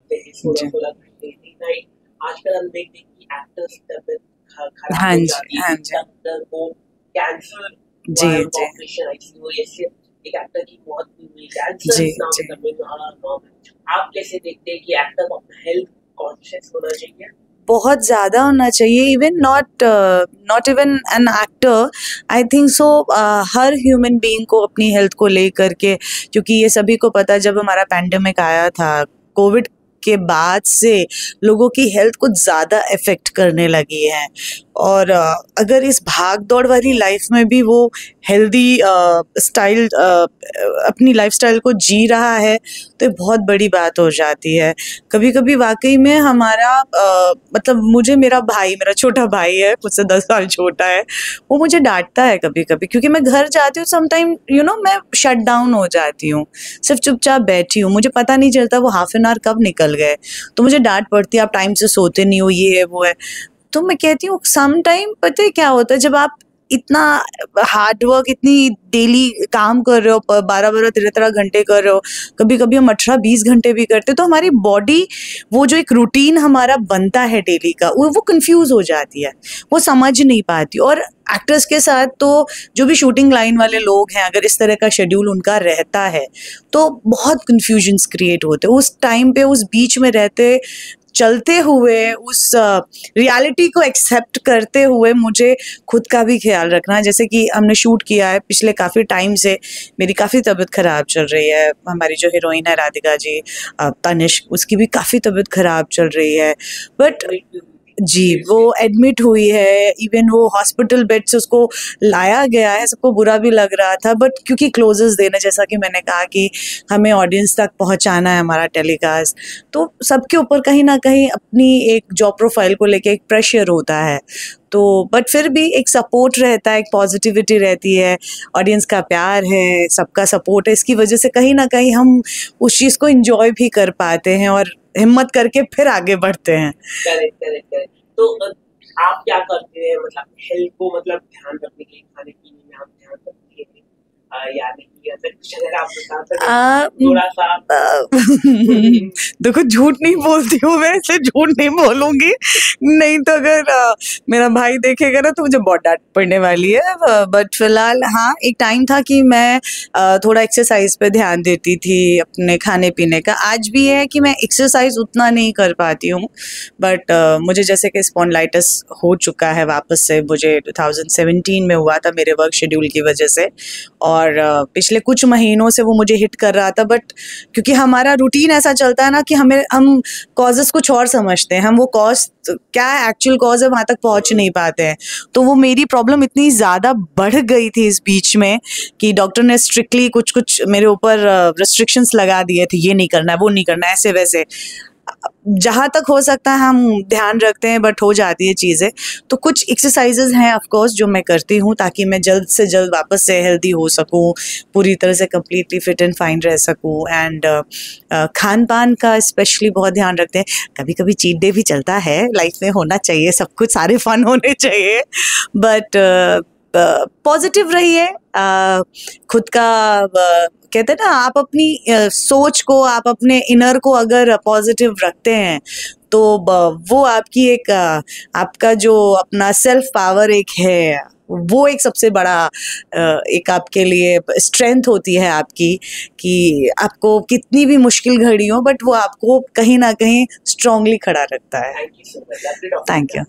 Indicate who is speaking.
Speaker 1: सकते हैं 16-16 घंटे नाइट। आजकल हम देखते हैं कि एक्टर्स की तबीयत खराब
Speaker 2: हाँ
Speaker 1: हो
Speaker 2: जी,
Speaker 1: जाती है,
Speaker 2: हाँ
Speaker 1: एक
Speaker 2: जी,
Speaker 1: एक्टर को कैंसर हुआ
Speaker 2: जी,
Speaker 1: है, उनका
Speaker 2: जी,
Speaker 1: ऑपरेशन आईसीयू, ऐसे एक एक्टर की मौत भी हुई, कैंसर
Speaker 2: जी,
Speaker 1: इज नाउ
Speaker 2: जी।
Speaker 1: Becoming normal. आप कैसे देखते हैं कि एक्टर को अपना हेल्थ कॉन्शियस होना चाहिए?
Speaker 2: बहुत ज़्यादा होना चाहिए, even not even an actor, I think so. Her human being को अपनी हेल्थ को लेकर के, क्योंकि ये सभी को पता, जब हमारा पैंडेमिक आया था कोविड के बाद से लोगों की हेल्थ कुछ ज़्यादा इफ़ेक्ट करने लगी है। और अगर इस भाग दौड़ वाली लाइफ में भी वो हेल्दी स्टाइल अपनी लाइफस्टाइल को जी रहा है, तो ये बहुत बड़ी बात हो जाती है। कभी कभी वाकई में हमारा मतलब मुझे मेरा छोटा भाई है, मुझसे 10 साल छोटा है। वो मुझे डांटता है कभी कभी, क्योंकि मैं घर जाती हूँ समटाइम, मैं शट डाउन हो जाती हूँ, सिर्फ चुपचाप बैठी हूँ, मुझे पता नहीं चलता वो हाफ एन आवर कब निकल गए। तो मुझे डांट पड़ती है, आप टाइम से सोते नहीं हो, ये है वो है। तो मैं कहती हूँ सम टाइम पता है क्या होता है, जब आप इतना हार्ड वर्क, इतनी डेली काम कर रहे हो, 12-13 घंटे कर रहे हो, कभी कभी हम 18-20 घंटे भी करते, तो हमारी बॉडी, वो जो एक रूटीन हमारा बनता है डेली का, वो कंफ्यूज हो जाती है, वो समझ नहीं पाती। और एक्टर्स के साथ तो जो भी शूटिंग लाइन वाले लोग हैं, अगर इस तरह का शेड्यूल उनका रहता है तो बहुत कंफ्यूजन्स क्रिएट होते हैं उस टाइम पे, उस बीच में रहते चलते हुए, उस रियलिटी को एक्सेप्ट करते हुए मुझे खुद का भी ख्याल रखना है। जैसे कि हमने शूट किया है पिछले काफ़ी टाइम से, मेरी काफ़ी तबीयत ख़राब चल रही है, हमारी जो हीरोइन है राधिका जी, तनिष्क, उसकी भी काफ़ी तबीयत ख़राब चल रही है। बट जी, वो एडमिट हुई है, इवन वो हॉस्पिटल बेड से उसको लाया गया है, सबको बुरा भी लग रहा था, बट क्योंकि क्लोजेस देना, जैसा कि मैंने कहा कि हमें ऑडियंस तक पहुंचाना है हमारा टेलीकास्ट, तो सबके ऊपर कहीं ना कहीं अपनी एक जॉब प्रोफाइल को लेके एक प्रेशर होता है। तो बट फिर भी एक सपोर्ट रहता है, एक पॉजिटिविटी रहती है, ऑडियंस का प्यार है, सबका सपोर्ट है, इसकी वजह से कहीं ना कहीं हम उस चीज़ को इंजॉय भी कर पाते हैं और हिम्मत करके फिर आगे बढ़ते हैं।
Speaker 1: Correct, correct, correct. तो आप क्या करते हैं, मतलब हेल्थ को मतलब ध्यान रखने के लिए खाने पीने में आप ध्यान रखते हैं या नहीं? या फिर कुछ अगर आप बता सकें थोड़ा सा।
Speaker 2: देखो, झूठ नहीं बोलती हूँ मैं, ऐसे झूठ नहीं बोलूंगी, नहीं तो अगर मेरा भाई देखेगा ना तो मुझे बहुत डांट पड़ने वाली है। बट फिलहाल हाँ, एक टाइम था कि मैं थोड़ा एक्सरसाइज पे ध्यान देती थी, अपने खाने पीने का। आज भी है कि मैं एक्सरसाइज उतना नहीं कर पाती हूँ, बट मुझे जैसे कि स्पॉन्डिलाइटिस हो चुका है वापस से, मुझे 2017 में हुआ था मेरे वर्क शेड्यूल की वजह से, और पिछले कुछ महीनों से वो मुझे हिट कर रहा था। बट क्योंकि हमारा रूटीन ऐसा चलता है ना कि हम कॉजेस कुछ और समझते हैं, हम वो कॉज क्या एक्चुअल कॉज है वहां तक पहुंच नहीं पाते हैं। तो वो मेरी प्रॉब्लम इतनी ज़्यादा बढ़ गई थी इस बीच में कि डॉक्टर ने स्ट्रिक्टली कुछ कुछ मेरे ऊपर रिस्ट्रिक्शंस लगा दिए थे, ये नहीं करना है, वो नहीं करना है, ऐसे वैसे। जहाँ तक हो सकता है हम ध्यान रखते हैं, बट हो जाती है चीज़ें। तो कुछ एक्सरसाइजेज हैं ऑफ कोर्स जो मैं करती हूँ, ताकि मैं जल्द से जल्द वापस से हेल्दी हो सकूँ, पूरी तरह से कम्प्लीटली फिट एंड फाइन रह सकूँ। एंड खान पान का स्पेशली बहुत ध्यान रखते हैं। कभी कभी चीट डे भी चलता है, लाइफ में होना चाहिए सब कुछ, सारे फन होने चाहिए, बट पॉजिटिव रहिए। खुद का कहते हैं ना, आप अपनी सोच को, आप अपने इनर को अगर पॉजिटिव रखते हैं तो वो आपकी एक आपका जो अपना सेल्फ पावर एक है, वो एक सबसे बड़ा एक आपके लिए स्ट्रेंथ होती है आपकी, कि आपको कितनी भी मुश्किल घड़ी हो, बट वो आपको कहीं ना कहीं स्ट्रांगली खड़ा रखता है।
Speaker 1: Thank you so much.
Speaker 2: Thank you.